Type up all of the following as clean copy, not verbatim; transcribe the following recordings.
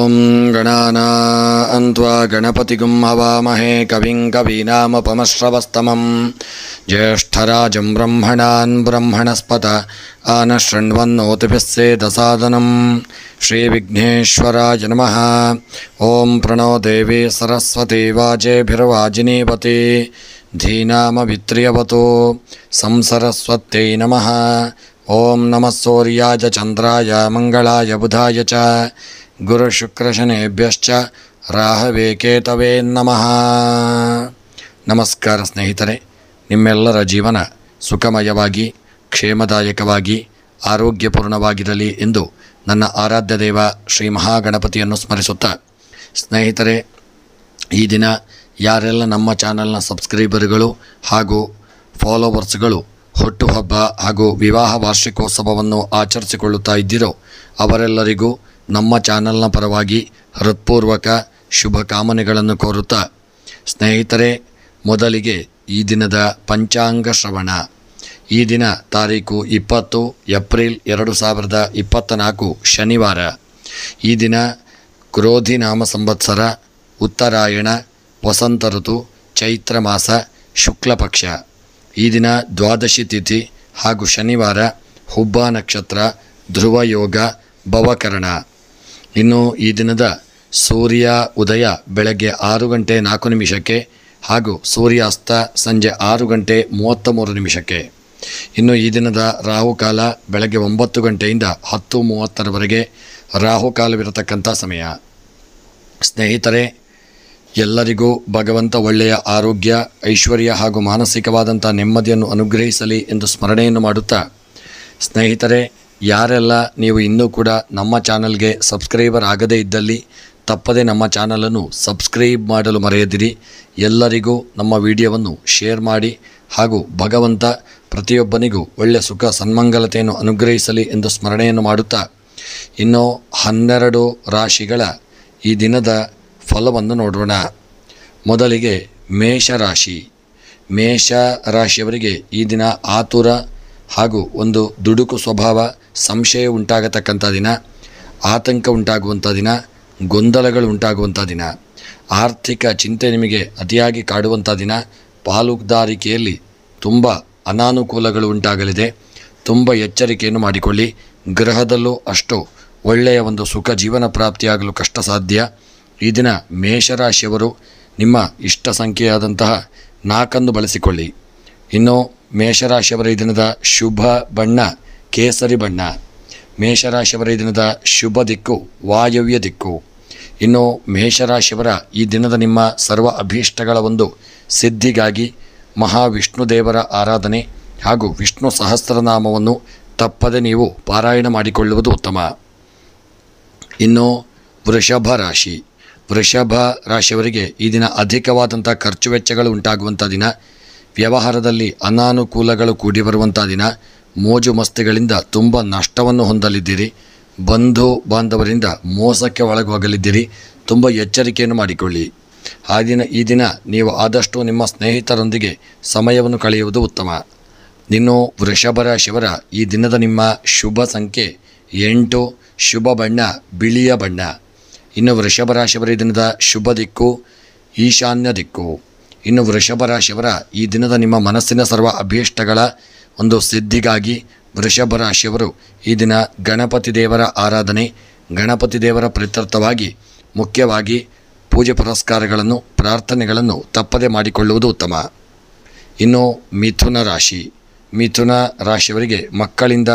ಓಂ ಗಣಾನಾನ್ತ್ವಾ ಗಣಪತಿಗುಂ ಹವಾಮಹೇ ಕವಿಂ ಕವೀನಾಮುಪಮಶ್ರವಸ್ತಮಂ ಜ್ಯೇಷ್ಠರಾಜಂ ಬ್ರಹ್ಮಣಾನ್ ಬ್ರಹ್ಮಣಸ್ಪತ ಆನಶೃಣ್ವನ್ನೋತಿಭಿಸ್ಸೇದಸಾದನಂ ಶ್ರೀ ವಿಘ್ನೇಶ್ವರಾಯ ನಮಃ. ಓಂ ಪ್ರಣೋ ದೇವಿ ಸರಸ್ವತಿ ವಾಜೇಭಿರ್ವಾಜಿನೀವತಿ ಧೀನಾಮವಿತ್ರ್ಯವತೋ ಸಂಸರಸ್ವತ್ಯೈ ನಮಃ. ಓಂ ನಮಃ ಸೂರ್ಯಾಯ ಚಂದ್ರಾಯ ಮಂಗಳಾಯ ಬುಧಾಯ ಚ ಗುರುಶುಕ್ರಶನೇಭ್ಯಶ್ಚ ರಾಹವೇ ಕೇತವೇ ನಮಃ. ನಮಸ್ಕಾರ ಸ್ನೇಹಿತರೆ, ನಿಮ್ಮೆಲ್ಲರ ಜೀವನ ಸುಖಮಯವಾಗಿ ಕ್ಷೇಮದಾಯಕವಾಗಿ ಆರೋಗ್ಯಪೂರ್ಣವಾಗಿರಲಿ ಎಂದು ನನ್ನ ಆರಾಧ್ಯ ದೇವ ಶ್ರೀ ಮಹಾಗಣಪತಿಯನ್ನು ಸ್ಮರಿಸುತ್ತಾ, ಸ್ನೇಹಿತರೆ, ಈ ದಿನ ಯಾರೆಲ್ಲ ನಮ್ಮ ಚಾನಲ್ನ ಸಬ್ಸ್ಕ್ರೈಬರ್ಗಳು ಹಾಗೂ ಫಾಲೋವರ್ಸ್ಗಳು ಹುಟ್ಟುಹಬ್ಬ ಹಾಗೂ ವಿವಾಹ ವಾರ್ಷಿಕೋತ್ಸವವನ್ನು ಆಚರಿಸಿಕೊಳ್ಳುತ್ತಾ ಇದ್ದೀರೋ ಅವರೆಲ್ಲರಿಗೂ ನಮ್ಮ ಚಾನಲ್ನ ಪರವಾಗಿ ಹೃತ್ಪೂರ್ವಕ ಶುಭ ಕಾಮನೆಗಳನ್ನು ಕೋರುತ್ತಾ, ಸ್ನೇಹಿತರೆ, ಮೊದಲಿಗೆ ಈ ದಿನದ ಪಂಚಾಂಗ ಶ್ರವಣ. ಈ ದಿನ ತಾರೀಕು 20 ಏಪ್ರಿಲ್ 2024 ಶನಿವಾರ. ಈ ದಿನ ಕ್ರೋಧಿ ನಾಮ ಸಂವತ್ಸರ, ಉತ್ತರಾಯಣ, ವಸಂತ ಋತು, ಚೈತ್ರ ಮಾಸ, ಶುಕ್ಲ ಪಕ್ಷ. ಈ ದಿನ ದ್ವಾದಶಿ ತಿಥಿ ಹಾಗೂ ಶನಿವಾರ, ಹುಬ್ಬ ನಕ್ಷತ್ರ, ಧ್ರುವ ಯೋಗ, ಭವಕರಣ. ಇನ್ನು ಈ ದಿನದ ಸೂರ್ಯ ಉದಯ ಬೆಳಗ್ಗೆ 6 ಗಂಟೆ 4 ನಿಮಿಷಕ್ಕೆ ಹಾಗೂ ಸೂರ್ಯಾಸ್ತ ಸಂಜೆ 6 ಗಂಟೆ 33 ನಿಮಿಷಕ್ಕೆ. ಇನ್ನು ಈ ದಿನದ ರಾಹುಕಾಲ ಬೆಳಗ್ಗೆ 9 ಗಂಟೆಯಿಂದ 10:30ರವರೆಗೆ ರಾಹುಕಾಲವಿರತಕ್ಕಂಥ ಸಮಯ. ಸ್ನೇಹಿತರೆ, ಎಲ್ಲರಿಗೂ ಭಗವಂತ ಒಳ್ಳೆಯ ಆರೋಗ್ಯ, ಐಶ್ವರ್ಯ ಹಾಗೂ ಮಾನಸಿಕವಾದಂಥ ನೆಮ್ಮದಿಯನ್ನು ಅನುಗ್ರಹಿಸಲಿ ಎಂದು ಸ್ಮರಣೆಯನ್ನು ಮಾಡುತ್ತಾ, ಸ್ನೇಹಿತರೆ, ಯಾರೆಲ್ಲ ನೀವು ಇನ್ನೂ ಕೂಡ ನಮ್ಮ ಚಾನಲ್ಗೆ ಸಬ್ಸ್ಕ್ರೈಬರ್ ಆಗದೇ ಇದ್ದಲ್ಲಿ ತಪ್ಪದೇ ನಮ್ಮ ಚಾನಲನ್ನು ಸಬ್ಸ್ಕ್ರೈಬ್ ಮಾಡಲು ಮರೆಯದಿರಿ. ಎಲ್ಲರಿಗೂ ನಮ್ಮ ವಿಡಿಯೋವನ್ನು ಶೇರ್ ಮಾಡಿ ಹಾಗೂ ಭಗವಂತ ಪ್ರತಿಯೊಬ್ಬನಿಗೂ ಒಳ್ಳೆಯ ಸುಖ ಸನ್ಮಂಗಲತೆಯನ್ನು ಅನುಗ್ರಹಿಸಲಿ ಎಂದು ಸ್ಮರಣೆಯನ್ನು ಮಾಡುತ್ತಾ, ಇನ್ನು 12 ರಾಶಿಗಳ ಈ ದಿನದ ಫಲವನ್ನು ನೋಡೋಣ. ಮೊದಲಿಗೆ ಮೇಷರಾಶಿ. ಮೇಷ ರಾಶಿಯವರಿಗೆ ಈ ದಿನ ಆತುರ ಹಾಗೂ ಒಂದು ದುಡುಕು ಸ್ವಭಾವ, ಸಂಶಯ ಉಂಟಾಗತಕ್ಕಂಥ ದಿನ, ಆತಂಕ ಉಂಟಾಗುವಂಥ ದಿನ, ಗೊಂದಲಗಳು ಉಂಟಾಗುವಂಥ ದಿನ, ಆರ್ಥಿಕ ಚಿಂತೆ ನಿಮಗೆ ಅತಿಯಾಗಿ ಕಾಡುವಂಥ ದಿನ, ಪಾಲುದಾರಿಕೆಯಲ್ಲಿ ತುಂಬ ಅನಾನುಕೂಲಗಳು ಉಂಟಾಗಲಿದೆ. ತುಂಬ ಎಚ್ಚರಿಕೆಯನ್ನು ಮಾಡಿಕೊಳ್ಳಿ. ಗೃಹದಲ್ಲೂ ಅಷ್ಟು ಒಳ್ಳೆಯ ಒಂದು ಸುಖ ಜೀವನ ಪ್ರಾಪ್ತಿಯಾಗಲು ಕಷ್ಟ ಸಾಧ್ಯ. ಈ ದಿನ ಮೇಷರಾಶಿಯವರು ನಿಮ್ಮ ಇಷ್ಟ ಸಂಖ್ಯೆಯಾದಂತಹ 4 ಬಳಸಿಕೊಳ್ಳಿ. ಇನ್ನು ಮೇಷರಾಶಿಯವರ ಈ ದಿನದ ಶುಭ ಬಣ್ಣ ಕೇಸರಿ ಬಣ್ಣ. ಮೇಷರಾಶಿಯವರ ಈ ದಿನದ ಶುಭ ದಿಕ್ಕು ವಾಯವ್ಯ ದಿಕ್ಕು. ಇನ್ನು ಮೇಷರಾಶಿಯವರ ಈ ದಿನದ ನಿಮ್ಮ ಸರ್ವ ಅಭೀಷ್ಟಗಳ ಒಂದು ಸಿದ್ಧಿಗಾಗಿ ಮಹಾವಿಷ್ಣು ದೇವರ ಆರಾಧನೆ ಹಾಗೂ ವಿಷ್ಣು ಸಹಸ್ರನಾಮವನ್ನು ತಪ್ಪದೆ ನೀವು ಪಾರಾಯಣ ಮಾಡಿಕೊಳ್ಳುವುದು ಉತ್ತಮ. ಇನ್ನು ವೃಷಭ ರಾಶಿ. ವೃಷಭ ರಾಶಿಯವರಿಗೆ ಈ ದಿನ ಅಧಿಕವಾದಂಥ ಖರ್ಚು ವೆಚ್ಚಗಳು ಉಂಟಾಗುವಂಥ ದಿನ, ವ್ಯವಹಾರದಲ್ಲಿ ಅನಾನುಕೂಲಗಳು ಕೂಡಿ ಬರುವಂಥ ದಿನ, ಮೋಜು ಮಸ್ತಿಗಳಿಂದ ತುಂಬ ನಷ್ಟವನ್ನು ಹೊಂದಲಿದ್ದೀರಿ. ಬಂಧು ಬಾಂಧವರಿಂದ ಮೋಸಕ್ಕೆ ಒಳಗೋಗಲಿದ್ದೀರಿ. ತುಂಬ ಎಚ್ಚರಿಕೆಯನ್ನು ಮಾಡಿಕೊಳ್ಳಿ. ಈ ದಿನ ನೀವು ಆದಷ್ಟು ನಿಮ್ಮ ಸ್ನೇಹಿತರೊಂದಿಗೆ ಸಮಯವನ್ನು ಕಳೆಯುವುದು ಉತ್ತಮ. ಇನ್ನು ವೃಷಭ ರಾಶಿಯವರ ಈ ದಿನದ ನಿಮ್ಮ ಶುಭ ಸಂಖ್ಯೆ 8, ಶುಭ ಬಣ್ಣ ಬಿಳಿಯ ಬಣ್ಣ. ಇನ್ನು ವೃಷಭ ರಾಶಿಯವರ ಈ ದಿನದ ಶುಭ ದಿಕ್ಕು ಈಶಾನ್ಯ ದಿಕ್ಕು. ಇನ್ನು ವೃಷಭ ರಾಶಿಯವರ ಈ ದಿನದ ನಿಮ್ಮ ಮನಸ್ಸಿನ ಸರ್ವ ಅಭೀಷ್ಟಗಳ ಒಂದು ಸಿದ್ಧಿಗಾಗಿ ವೃಷಭ ರಾಶಿಯವರು ಈ ದಿನ ಗಣಪತಿ ದೇವರ ಆರಾಧನೆ, ಗಣಪತಿ ದೇವರ ಪ್ರೀತ್ಯರ್ಥವಾಗಿ ಮುಖ್ಯವಾಗಿ ಪೂಜೆ ಪುರಸ್ಕಾರಗಳನ್ನು ಪ್ರಾರ್ಥನೆಗಳನ್ನು ತಪ್ಪದೆ ಮಾಡಿಕೊಳ್ಳುವುದು ಉತ್ತಮ. ಇನ್ನು ಮಿಥುನ ರಾಶಿ. ಮಿಥುನ ರಾಶಿಯವರಿಗೆ ಮಕ್ಕಳಿಂದ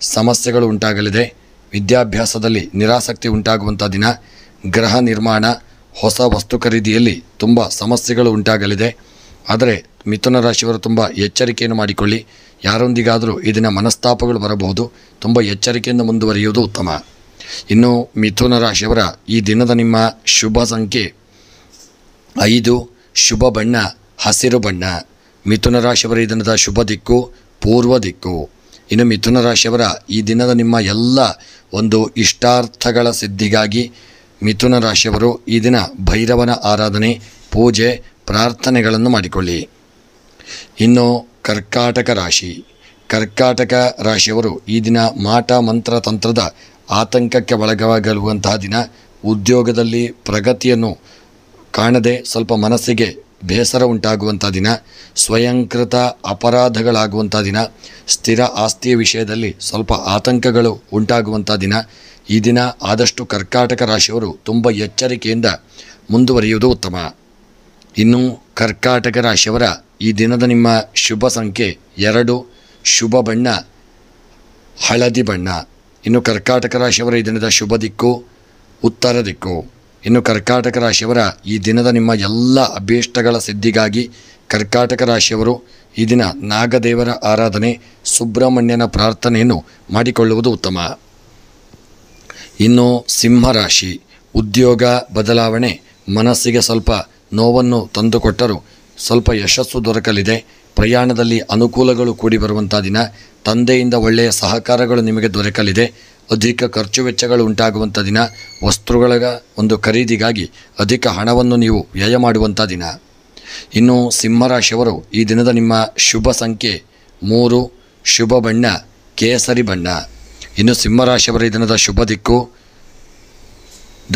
ಸಮಸ್ಯೆಗಳು ಉಂಟಾಗಲಿದೆ. ವಿದ್ಯಾಭ್ಯಾಸದಲ್ಲಿ ನಿರಾಸಕ್ತಿ ಉಂಟಾಗುವಂಥ ದಿನ, ಗೃಹ ನಿರ್ಮಾಣ, ಹೊಸ ವಸ್ತು ಖರೀದಿಯಲ್ಲಿ ತುಂಬ ಸಮಸ್ಯೆಗಳು ಉಂಟಾಗಲಿದೆ. ಆದರೆ ಮಿಥುನ ರಾಶಿಯವರು ತುಂಬ ಎಚ್ಚರಿಕೆಯನ್ನು ಮಾಡಿಕೊಳ್ಳಿ. ಯಾರೊಂದಿಗಾದರೂ ಈ ದಿನ ಮನಸ್ತಾಪಗಳು ಬರಬಹುದು. ತುಂಬ ಎಚ್ಚರಿಕೆಯಿಂದ ಮುಂದುವರಿಯುವುದು ಉತ್ತಮ. ಇನ್ನು ಮಿಥುನ ರಾಶಿಯವರ ಈ ದಿನದ ನಿಮ್ಮ ಶುಭ ಸಂಖ್ಯೆ 5, ಶುಭ ಬಣ್ಣ ಹಸಿರು ಬಣ್ಣ. ಮಿಥುನ ರಾಶಿಯವರ ಈ ದಿನದ ಶುಭ ದಿಕ್ಕು ಪೂರ್ವ ದಿಕ್ಕು. ಇನ್ನು ಮಿಥುನ ರಾಶಿಯವರ ಈ ದಿನದ ನಿಮ್ಮ ಎಲ್ಲ ಒಂದು ಇಷ್ಟಾರ್ಥಗಳ ಸಿದ್ಧಿಗಾಗಿ ಮಿಥುನ ರಾಶಿಯವರು ಈ ದಿನ ಭೈರವನ ಆರಾಧನೆ, ಪೂಜೆ, ಪ್ರಾರ್ಥನೆಗಳನ್ನು ಮಾಡಿಕೊಳ್ಳಿ. ಇನ್ನು ಕರ್ಕಾಟಕ ರಾಶಿ. ಕರ್ಕಾಟಕ ರಾಶಿಯವರು ಈ ದಿನ ಮಾಟ ಮಂತ್ರ ತಂತ್ರದ ಆತಂಕಕ್ಕೆ ಒಳಗಾಗಲುವಂತಹ ದಿನ, ಉದ್ಯೋಗದಲ್ಲಿ ಪ್ರಗತಿಯನ್ನು ಕಾಣದೆ ಸ್ವಲ್ಪ ಮನಸ್ಸಿಗೆ ಬೇಸರ ಉಂಟಾಗುವಂಥ ದಿನ, ಸ್ವಯಂಕೃತ ಅಪರಾಧಗಳಾಗುವಂಥ ದಿನ, ಸ್ಥಿರ ಆಸ್ತಿಯ ವಿಷಯದಲ್ಲಿ ಸ್ವಲ್ಪ ಆತಂಕಗಳು ಉಂಟಾಗುವಂಥ ದಿನ. ಈ ದಿನ ಆದಷ್ಟು ಕರ್ಕಾಟಕ ರಾಶಿಯವರು ತುಂಬ ಎಚ್ಚರಿಕೆಯಿಂದ ಮುಂದುವರಿಯುವುದು ಉತ್ತಮ. ಇನ್ನು ಕರ್ಕಾಟಕ ರಾಶಿಯವರ ಈ ದಿನದ ನಿಮ್ಮ ಶುಭ ಸಂಖ್ಯೆ 2, ಶುಭ ಬಣ್ಣ ಹಳದಿ ಬಣ್ಣ. ಇನ್ನು ಕರ್ಕಾಟಕ ರಾಶಿಯವರ ಈ ದಿನದ ಶುಭ ದಿಕ್ಕು ಉತ್ತರ ದಿಕ್ಕು. ಇನ್ನು ಕರ್ಕಾಟಕ ರಾಶಿಯವರ ಈ ದಿನದ ನಿಮ್ಮ ಎಲ್ಲ ಅಭೀಷ್ಟಗಳ ಸಿದ್ಧಿಗಾಗಿ ಕರ್ಕಾಟಕ ರಾಶಿಯವರು ಈ ದಿನ ನಾಗದೇವರ ಆರಾಧನೆ, ಸುಬ್ರಹ್ಮಣ್ಯನ ಪ್ರಾರ್ಥನೆಯನ್ನು ಮಾಡಿಕೊಳ್ಳುವುದು ಉತ್ತಮ. ಇನ್ನು ಸಿಂಹರಾಶಿ, ಉದ್ಯೋಗ ಬದಲಾವಣೆ ಮನಸ್ಸಿಗೆ ಸ್ವಲ್ಪ ನೋವನ್ನು ತಂದುಕೊಟ್ಟರೂ ಸ್ವಲ್ಪ ಯಶಸ್ಸು ದೊರಕಲಿದೆ. ಪ್ರಯಾಣದಲ್ಲಿ ಅನುಕೂಲಗಳು ಕೂಡಿ ಬರುವಂಥ ದಿನ. ತಂದೆಯಿಂದ ಒಳ್ಳೆಯ ಸಹಕಾರಗಳು ನಿಮಗೆ ದೊರಕಲಿದೆ. ಅಧಿಕ ಖರ್ಚು ವೆಚ್ಚಗಳು ಉಂಟಾಗುವಂಥ ದಿನ. ವಸ್ತುಗಳ ಒಂದು ಖರೀದಿಗಾಗಿ ಅಧಿಕ ಹಣವನ್ನು ನೀವು ವ್ಯಯ ಮಾಡುವಂಥ ದಿನ. ಇನ್ನು ಸಿಂಹರಾಶಿಯವರು ಈ ದಿನದ ನಿಮ್ಮ ಶುಭ ಸಂಖ್ಯೆ 3, ಶುಭ ಬಣ್ಣ ಕೇಸರಿ ಬಣ್ಣ. ಇನ್ನು ಸಿಂಹರಾಶಿಯವರ ಈ ದಿನದ ಶುಭ ದಿಕ್ಕು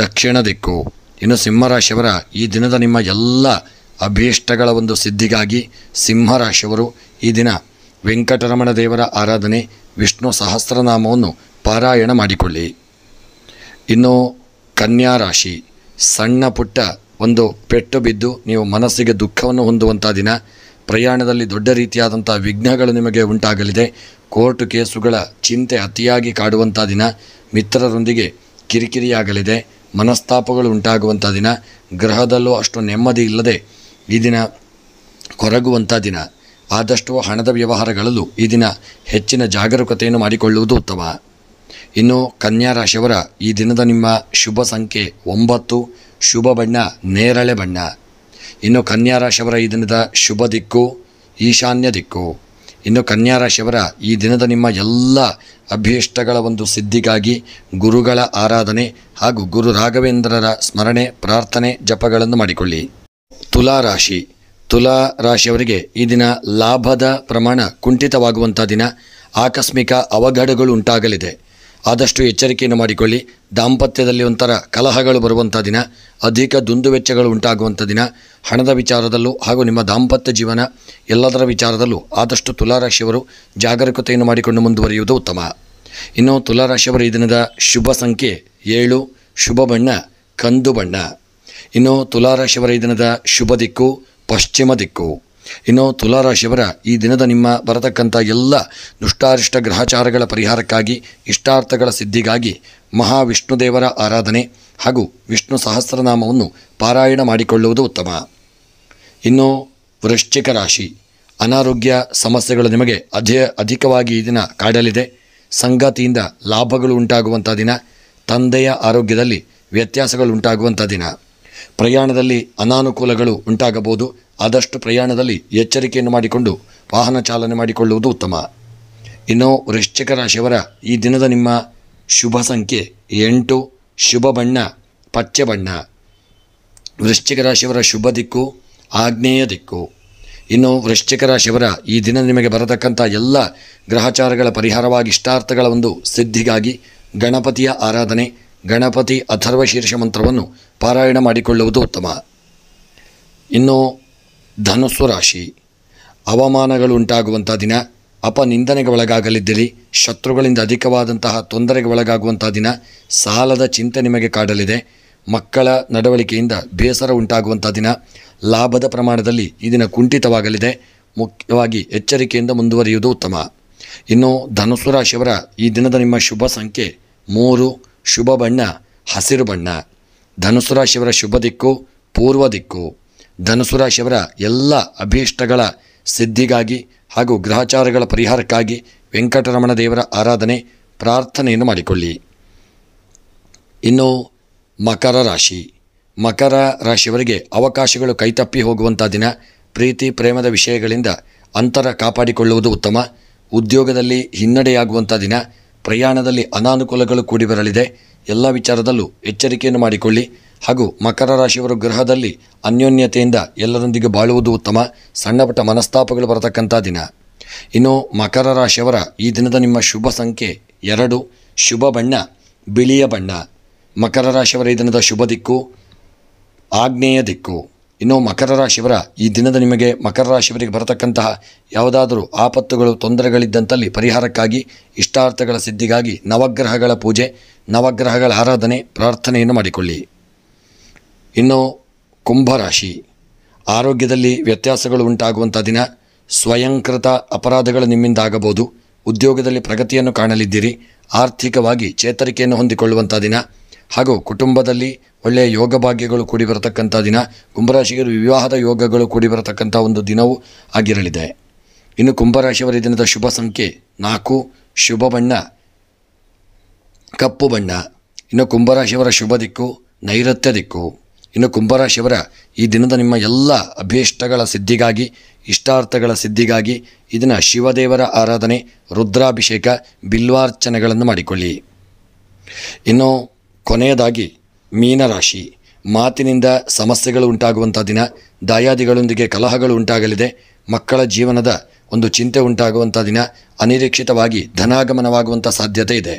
ದಕ್ಷಿಣ ದಿಕ್ಕು. ಇನ್ನು ಸಿಂಹರಾಶಿಯವರ ಈ ದಿನದ ನಿಮ್ಮ ಎಲ್ಲ ಅಭೀಷ್ಟಗಳ ಒಂದು ಸಿದ್ಧಿಗಾಗಿ ಸಿಂಹರಾಶಿಯವರು ಈ ದಿನ ವೆಂಕಟರಮಣ ದೇವರ ಆರಾಧನೆ, ವಿಷ್ಣು ಸಹಸ್ರನಾಮವನ್ನು ಪಾರಾಯಣ ಮಾಡಿಕೊಳ್ಳಿ. ಇನ್ನು ಕನ್ಯಾ ರಾಶಿ, ಸಣ್ಣ ಪುಟ್ಟ ಒಂದು ಪೆಟ್ಟು ಬಿದ್ದು ನೀವು ಮನಸ್ಸಿಗೆ ದುಃಖವನ್ನು ಹೊಂದುವಂಥ ದಿನ. ಪ್ರಯಾಣದಲ್ಲಿ ದೊಡ್ಡ ರೀತಿಯಾದಂಥ ವಿಘ್ನಗಳು ನಿಮಗೆ ಉಂಟಾಗಲಿದೆ. ಕೋರ್ಟು ಕೇಸುಗಳ ಚಿಂತೆ ಅತಿಯಾಗಿ ಕಾಡುವಂಥ ದಿನ. ಮಿತ್ರರೊಂದಿಗೆ ಕಿರಿಕಿರಿಯಾಗಲಿದೆ. ಮನಸ್ತಾಪಗಳು ಉಂಟಾಗುವಂಥ ದಿನ. ಗ್ರಹದಲ್ಲೂ ಅಷ್ಟು ನೆಮ್ಮದಿ ಇಲ್ಲದೆ ಈ ದಿನ ಕೊರಗುವಂಥ ದಿನ. ಆದಷ್ಟು ಹಣದ ವ್ಯವಹಾರಗಳಲ್ಲೂ ಈ ದಿನ ಹೆಚ್ಚಿನ ಜಾಗರೂಕತೆಯನ್ನು ಮಾಡಿಕೊಳ್ಳುವುದು ಉತ್ತಮ. ಇನ್ನು ಕನ್ಯಾ ರಾಶಿಯವರ ಈ ದಿನದ ನಿಮ್ಮ ಶುಭ ಸಂಖ್ಯೆ 9, ಶುಭ ಬಣ್ಣ ನೇರಳೆ ಬಣ್ಣ. ಇನ್ನು ಕನ್ಯಾ ರಾಶಿಯವರ ಈ ದಿನದ ಶುಭ ದಿಕ್ಕು ಈಶಾನ್ಯ ದಿಕ್ಕು. ಇನ್ನು ಕನ್ಯಾ ರಾಶಿಯವರ ಈ ದಿನದ ನಿಮ್ಮ ಎಲ್ಲ ಅಭೀಷ್ಟಗಳ ಒಂದು ಸಿದ್ಧಿಗಾಗಿ ಗುರುಗಳ ಆರಾಧನೆ ಹಾಗೂ ಗುರು ರಾಘವೇಂದ್ರರ ಸ್ಮರಣೆ, ಪ್ರಾರ್ಥನೆ, ಜಪಗಳನ್ನು ಮಾಡಿಕೊಳ್ಳಿ. ತುಲಾರಾಶಿ, ತುಲಾ ರಾಶಿಯವರಿಗೆ ಈ ದಿನ ಲಾಭದ ಪ್ರಮಾಣ ಕುಂಠಿತವಾಗುವಂಥ ದಿನ. ಆಕಸ್ಮಿಕ ಅವಘಡಗಳು ಉಂಟಾಗಲಿದೆ. ಆದಷ್ಟು ಎಚ್ಚರಿಕೆಯನ್ನು ಮಾಡಿಕೊಳ್ಳಿ. ದಾಂಪತ್ಯದಲ್ಲಿ ಒಂಥರ ಕಲಹಗಳು ಬರುವಂಥ ದಿನ. ಅಧಿಕ ದುಂದುವೆಚ್ಚಗಳು ಉಂಟಾಗುವಂಥ ದಿನ. ಹಣದ ವಿಚಾರದಲ್ಲೂ ಹಾಗೂ ನಿಮ್ಮ ದಾಂಪತ್ಯ ಜೀವನ ಎಲ್ಲದರ ವಿಚಾರದಲ್ಲೂ ಆದಷ್ಟು ತುಲಾರಾಶಿಯವರು ಜಾಗರೂಕತೆಯನ್ನು ಮಾಡಿಕೊಂಡು ಮುಂದುವರಿಯುವುದು ಉತ್ತಮ. ಇನ್ನು ತುಲಾರಾಶಿಯವರ ಈ ದಿನದ ಶುಭ ಸಂಖ್ಯೆ 7, ಶುಭ ಬಣ್ಣ ಕಂದು ಬಣ್ಣ. ಇನ್ನು ತುಲಾರಾಶಿಯವರ ಈ ದಿನದ ಶುಭ ದಿಕ್ಕು ಪಶ್ಚಿಮ ದಿಕ್ಕು. ಇನ್ನು ತುಲಾರಾಶಿಯವರ ಈ ದಿನದ ನಿಮ್ಮ ಬರತಕ್ಕಂಥ ಎಲ್ಲ ದುಷ್ಟಾರಿಷ್ಟ ಗ್ರಹಚಾರಗಳ ಪರಿಹಾರಕ್ಕಾಗಿ, ಇಷ್ಟಾರ್ಥಗಳ ಸಿದ್ಧಿಗಾಗಿ ಮಹಾವಿಷ್ಣುದೇವರ ಆರಾಧನೆ ಹಾಗೂ ವಿಷ್ಣು ಸಹಸ್ರನಾಮವನ್ನು ಪಾರಾಯಣ ಮಾಡಿಕೊಳ್ಳುವುದು ಉತ್ತಮ. ಇನ್ನು ವೃಶ್ಚಿಕ ರಾಶಿ, ಅನಾರೋಗ್ಯ ಸಮಸ್ಯೆಗಳು ನಿಮಗೆ ಅಧಿಕವಾಗಿ ಈ ದಿನ ಕಾಡಲಿದೆ. ಸಂಗಾತಿಯಿಂದ ಲಾಭಗಳು ಉಂಟಾಗುವಂಥ ದಿನ. ತಂದೆಯ ಆರೋಗ್ಯದಲ್ಲಿ ವ್ಯತ್ಯಾಸಗಳು ಉಂಟಾಗುವಂಥ ದಿನ. ಪ್ರಯಾಣದಲ್ಲಿ ಅನಾನುಕೂಲಗಳು ಉಂಟಾಗಬಹುದು. ಆದಷ್ಟು ಪ್ರಯಾಣದಲ್ಲಿ ಎಚ್ಚರಿಕೆಯನ್ನು ಮಾಡಿಕೊಂಡು ವಾಹನ ಚಾಲನೆ ಮಾಡಿಕೊಳ್ಳುವುದು ಉತ್ತಮ. ಇನ್ನು ವೃಶ್ಚಿಕ ರಾಶಿಯವರ ಈ ದಿನದ ನಿಮ್ಮ ಶುಭ ಸಂಖ್ಯೆ 8, ಶುಭ ಬಣ್ಣ ಪಚ್ಚೆ ಬಣ್ಣ. ವೃಶ್ಚಿಕ ರಾಶಿಯವರ ಶುಭ ದಿಕ್ಕು ಆಗ್ನೇಯ ದಿಕ್ಕು. ಇನ್ನು ವೃಶ್ಚಿಕ ರಾಶಿಯವರ ಈ ದಿನ ನಿಮಗೆ ಬರತಕ್ಕಂಥ ಎಲ್ಲ ಗ್ರಹಚಾರಗಳ ಪರಿಹಾರವಾಗಿ ಇಷ್ಟಾರ್ಥಗಳ ಒಂದು ಸಿದ್ಧಿಗಾಗಿ ಗಣಪತಿಯ ಆರಾಧನೆ, ಗಣಪತಿ ಅಥರ್ವ ಶೀರ್ಷ ಮಂತ್ರವನ್ನು ಪಾರಾಯಣ ಮಾಡಿಕೊಳ್ಳುವುದು ಉತ್ತಮ. ಇನ್ನು ಧನುಸ್ಸು ರಾಶಿ, ಅವಮಾನಗಳು ಉಂಟಾಗುವಂಥ ದಿನ. ಅಪನಿಂದನೆಗೆ ಒಳಗಾಗಲಿದ್ದೀರಿ. ಶತ್ರುಗಳಿಂದ ಅಧಿಕವಾದಂತಹ ತೊಂದರೆಗೆ ಒಳಗಾಗುವಂಥ ದಿನ. ಸಾಲದ ಚಿಂತೆ ನಿಮಗೆ ಕಾಡಲಿದೆ. ಮಕ್ಕಳ ನಡವಳಿಕೆಯಿಂದ ಬೇಸರ ಉಂಟಾಗುವಂಥ ದಿನ. ಲಾಭದ ಪ್ರಮಾಣದಲ್ಲಿ ಈ ದಿನ ಕುಂಠಿತವಾಗಲಿದೆ. ಮುಖ್ಯವಾಗಿ ಎಚ್ಚರಿಕೆಯಿಂದ ಮುಂದುವರಿಯುವುದು ಉತ್ತಮ. ಇನ್ನು ಧನುಸ್ಸು ರಾಶಿಯವರ ಈ ದಿನದ ನಿಮ್ಮ ಶುಭ ಸಂಖ್ಯೆ 3, ಶುಭ ಬಣ್ಣ ಹಸಿರು ಬಣ್ಣ. ಧನುಸ್ಸು ರಾಶಿಯವರ ಶುಭ ದಿಕ್ಕು ಪೂರ್ವ ದಿಕ್ಕು. ಧನುಸ್ಸು ರಾಶಿಯವರ ಎಲ್ಲ ಅಭೀಷ್ಟಗಳ ಸಿದ್ಧಿಗಾಗಿ ಹಾಗೂ ಗ್ರಹಚಾರಗಳ ಪರಿಹಾರಕ್ಕಾಗಿ ವೆಂಕಟರಮಣ ದೇವರ ಆರಾಧನೆ, ಪ್ರಾರ್ಥನೆಯನ್ನು ಮಾಡಿಕೊಳ್ಳಿ. ಇನ್ನು ಮಕರ ರಾಶಿ, ಮಕರ ರಾಶಿಯವರಿಗೆ ಅವಕಾಶಗಳು ಕೈತಪ್ಪಿ ಹೋಗುವಂಥ ದಿನ. ಪ್ರೀತಿ ಪ್ರೇಮದ ವಿಷಯಗಳಿಂದ ಅಂತರ ಕಾಪಾಡಿಕೊಳ್ಳುವುದು ಉತ್ತಮ. ಉದ್ಯೋಗದಲ್ಲಿ ಹಿನ್ನಡೆಯಾಗುವಂಥ ದಿನ. ಪ್ರಯಾಣದಲ್ಲಿ ಅನಾನುಕೂಲಗಳು ಕೂಡಿ ಬರಲಿದೆ. ಎಲ್ಲ ವಿಚಾರದಲ್ಲೂ ಎಚ್ಚರಿಕೆಯನ್ನು ಮಾಡಿಕೊಳ್ಳಿ. ಹಾಗೂ ಮಕರ ರಾಶಿಯವರು ಗೃಹದಲ್ಲಿ ಅನ್ಯೋನ್ಯತೆಯಿಂದ ಎಲ್ಲರೊಂದಿಗೆ ಬಾಳುವುದು ಉತ್ತಮ. ಸಣ್ಣ ಪುಟ್ಟ ಮನಸ್ತಾಪಗಳು ಬರತಕ್ಕಂಥ ದಿನ. ಇನ್ನು ಮಕರ ರಾಶಿಯವರ ಈ ದಿನದ ನಿಮ್ಮ ಶುಭ ಸಂಖ್ಯೆ 2, ಶುಭ ಬಣ್ಣ ಬಿಳಿಯ ಬಣ್ಣ. ಮಕರ ರಾಶಿಯವರ ಈ ದಿನದ ಶುಭ ದಿಕ್ಕು ಆಗ್ನೇಯ ದಿಕ್ಕು. ಇನ್ನು ಮಕರ ರಾಶಿಯವರ ಈ ದಿನದ ನಿಮಗೆ ಮಕರ ರಾಶಿಯವರಿಗೆ ಬರತಕ್ಕಂತಹ ಯಾವುದಾದರೂ ಆಪತ್ತುಗಳು ತೊಂದರೆಗಳಿದ್ದಂತಲ್ಲಿ ಪರಿಹಾರಕ್ಕಾಗಿ ಇಷ್ಟಾರ್ಥಗಳ ಸಿದ್ಧಿಗಾಗಿ ನವಗ್ರಹಗಳ ಪೂಜೆ, ನವಗ್ರಹಗಳ ಆರಾಧನೆ, ಪ್ರಾರ್ಥನೆಯನ್ನು ಮಾಡಿಕೊಳ್ಳಿ. ಇನ್ನು ಕುಂಭರಾಶಿ, ಆರೋಗ್ಯದಲ್ಲಿ ವ್ಯತ್ಯಾಸಗಳು ಉಂಟಾಗುವಂಥ ದಿನ. ಸ್ವಯಂಕೃತ ಅಪರಾಧಗಳು ನಿಮ್ಮಿಂದ ಆಗಬಹುದು. ಉದ್ಯೋಗದಲ್ಲಿ ಪ್ರಗತಿಯನ್ನು ಕಾಣಲಿದ್ದೀರಿ. ಆರ್ಥಿಕವಾಗಿ ಚೇತರಿಕೆಯನ್ನು ಹೊಂದಿಕೊಳ್ಳುವಂಥ ದಿನ ಹಾಗೂ ಕುಟುಂಬದಲ್ಲಿ ಒಳ್ಳೆಯ ಯೋಗ ಭಾಗ್ಯಗಳು ಕೂಡಿ ಬರತಕ್ಕಂಥ ದಿನ. ಕುಂಭರಾಶಿಗರು ವಿವಾಹದ ಯೋಗಗಳು ಕೂಡಿ ಬರತಕ್ಕಂಥ ಒಂದು ದಿನವೂ ಆಗಿರಲಿದೆ. ಇನ್ನು ಕುಂಭರಾಶಿಯವರ ದಿನದ ಶುಭ ಸಂಖ್ಯೆ 4, ಶುಭ ಬಣ್ಣ ಕಪ್ಪು ಬಣ್ಣ. ಇನ್ನು ಕುಂಭರಾಶಿಯವರ ಶುಭ ದಿಕ್ಕು ನೈಋತ್ಯ ದಿಕ್ಕು. ಇನ್ನು ಕುಂಭರಾಶಿಯವರ ಈ ದಿನದ ನಿಮ್ಮ ಎಲ್ಲ ಅಭೀಷ್ಟಗಳ ಸಿದ್ಧಿಗಾಗಿ, ಇಷ್ಟಾರ್ಥಗಳ ಸಿದ್ಧಿಗಾಗಿ ಇದನ್ನು ಶಿವದೇವರ ಆರಾಧನೆ, ರುದ್ರಾಭಿಷೇಕ, ಬಿಲ್ವಾರ್ಚನೆಗಳನ್ನು ಮಾಡಿಕೊಳ್ಳಿ. ಇನ್ನು ಕೊನೆಯದಾಗಿ ಮೀನರಾಶಿ, ಮಾತಿನಿಂದ ಸಮಸ್ಯೆಗಳು ಉಂಟಾಗುವಂಥ ದಿನ. ದಾಯಾದಿಗಳೊಂದಿಗೆ ಕಲಹಗಳು ಉಂಟಾಗಲಿದೆ. ಮಕ್ಕಳ ಜೀವನದ ಒಂದು ಚಿಂತೆ ಉಂಟಾಗುವಂಥ ದಿನ. ಅನಿರೀಕ್ಷಿತವಾಗಿ ಧನಾಗಮನವಾಗುವಂಥ ಸಾಧ್ಯತೆ ಇದೆ.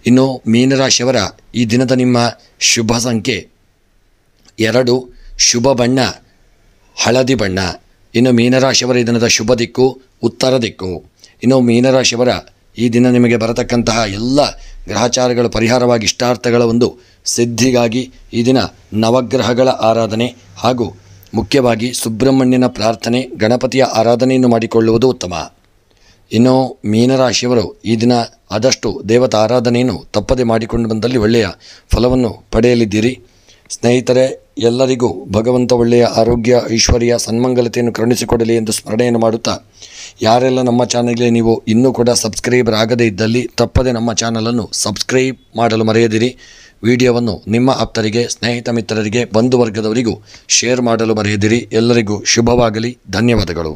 ಇನ್ನು ಮೀನರಾಶಿಯವರ ಈ ದಿನದ ನಿಮ್ಮ ಶುಭ ಸಂಖ್ಯೆ 2, ಶುಭ ಬಣ್ಣ ಹಳದಿ ಬಣ್ಣ. ಇನ್ನು ಮೀನರಾಶಿಯವರ ಈ ದಿನದ ಶುಭ ದಿಕ್ಕು ಉತ್ತರ ದಿಕ್ಕು. ಇನ್ನು ಮೀನರಾಶಿಯವರ ಈ ದಿನ ನಿಮಗೆ ಬರತಕ್ಕಂತಹ ಎಲ್ಲ ಗ್ರಹಚಾರಗಳ ಪರಿಹಾರವಾಗಿ ಇಷ್ಟಾರ್ಥಗಳ ಒಂದು ಸಿದ್ಧಿಗಾಗಿ ಈ ದಿನ ನವಗ್ರಹಗಳ ಆರಾಧನೆ ಹಾಗೂ ಮುಖ್ಯವಾಗಿ ಸುಬ್ರಹ್ಮಣ್ಯನ ಪ್ರಾರ್ಥನೆ, ಗಣಪತಿಯ ಆರಾಧನೆಯನ್ನು ಮಾಡಿಕೊಳ್ಳುವುದು ಉತ್ತಮ. ಇನ್ನು ಮೀನರಾಶಿಯವರು ಈ ದಿನ ಆದಷ್ಟು ದೇವತಾ ಆರಾಧನೆಯನ್ನು ತಪ್ಪದೆ ಮಾಡಿಕೊಂಡು ಬಂದಲ್ಲಿ ಒಳ್ಳೆಯ ಫಲವನ್ನು ಪಡೆಯಲಿದ್ದೀರಿ. ಸ್ನೇಹಿತರೆ, ಎಲ್ಲರಿಗೂ ಭಗವಂತ ಒಳ್ಳೆಯ ಆರೋಗ್ಯ, ಐಶ್ವರ್ಯ, ಸನ್ಮಂಗಲತೆಯನ್ನು ಕರುಣಿಸಿಕೊಡಲಿ ಎಂದು ಸ್ಮರಣೆಯನ್ನು ಮಾಡುತ್ತಾ, ಯಾರೆಲ್ಲ ನಮ್ಮ ಚಾನಲ್ಗೆ ನೀವು ಇನ್ನೂ ಕೂಡ ಸಬ್ಸ್ಕ್ರೈಬರ್ ಆಗದೇ ಇದ್ದಲ್ಲಿ ತಪ್ಪದೆ ನಮ್ಮ ಚಾನಲನ್ನು ಸಬ್ಸ್ಕ್ರೈಬ್ ಮಾಡಲು ಮರೆಯದಿರಿ. ವಿಡಿಯೋವನ್ನು ನಿಮ್ಮ ಆಪ್ತರಿಗೆ, ಸ್ನೇಹಿತ ಮಿತ್ರರಿಗೆ, ಬಂಧುವರ್ಗದವರಿಗೂ ಶೇರ್ ಮಾಡಲು ಮರೆಯದಿರಿ. ಎಲ್ಲರಿಗೂ ಶುಭವಾಗಲಿ. ಧನ್ಯವಾದಗಳು.